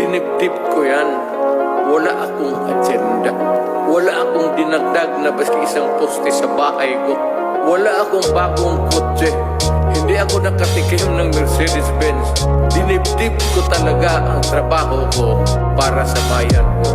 dinibdib ko yan. Wala akong agenda. Wala akong dinagdag na baski isang poste sa bahay ko. Wala akong bagong kotse. Hindi ako nakatikim ng Mercedes-Benz. Dinibdib ko talaga ang trabaho ko para sa bayan ko.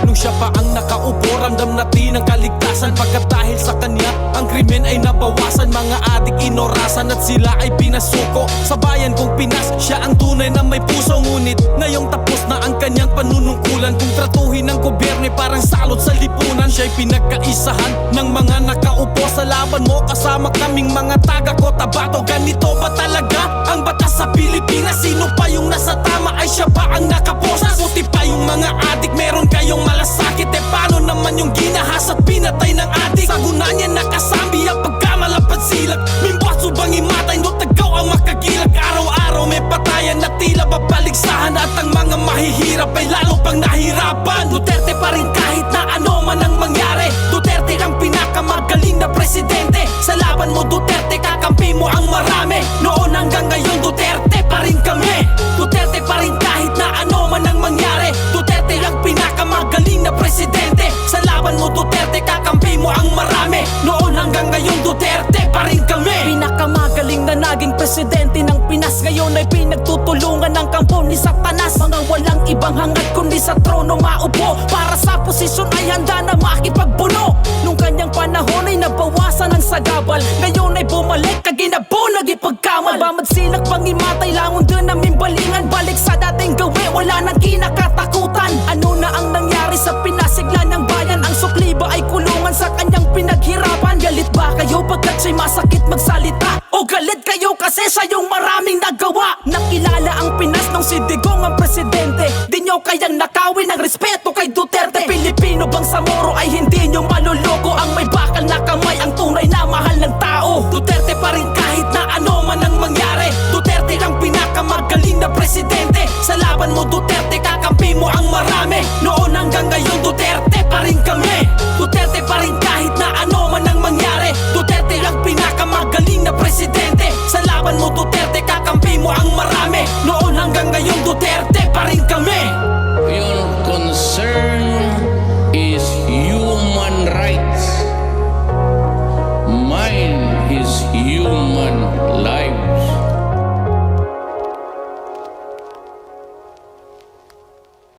Nung siya pa ang nakaupo, ramdam natin ang kaligtasan. Pagkat dahil sa kanya, ang krimen ay nabawasan. Mga adik inorasan at sila ay pinasuko. Sa bayan kong Pinas, siya ang tunay na may puso. Ngunit ngayong tapos na ang kanyang panunungkulan. Kung tratuhin ng gobyerno parang salot sa lipunan. Siya'y pinagkaisahan ng mga nakaupo. Sa laban mo kasama kaming mga taga Cotabato. Ganito ba talaga ang batas sa Pilipinas? Sino pa yung nasa tama ay siya pa ang nakaposa? Puti pa yung mga adik, meron kayong malasakit. Paano naman yung ginahas at pinatay ng adik? Sa guna niya nakasambi ang pagkamalapad silak. Mimbuat subang imatay, no tagaw ang makagilag. Araw-araw may patayan na tila babaligsahan. At ang mga mahihirap ay lalo pang nahirapan. Duterte pa rin kahit na ano man ang mangyari. Duterte ang pinakamagaling na presidente. Sa laban mo Duterte, kakampi mo ang marami. Noon hanggang ngayon Duterte pa rin kami. Duterte pa rin kahit na ano man ang mangyari. Duterte ang pinakamagaling na presidente. Sa laban mo Duterte, kakampi mo ang marami. Noon hanggang ngayon Duterte pa rin kami. Pinakamagaling na naging presidente ng Pinas. Ngayon ay pinagtutulungan ng kampo ni Satanas. Mga walang ibang hangad kundi sa trono maupo. Para sa posisyon ay handa na makipagbuno. Nung kanyang panahon ay nabawasan ang sagabal. Ngayon ay bumalik kaginabo nagipagkamal. Bamad silak pangimatay langon dun namin balingan. Balik sa dating gawi wala nang kinakatakutan. Ano na ang nangyari sa pinasigla ng bayan? Ang sukli ba ay kulungan sa kanyang pinaghirapan? Galit ba kayo pagkat siya'y masakit magsalita? O galit kayo kasi siya yung maraming nagawa? Nakilala ang Pinas nung si Digong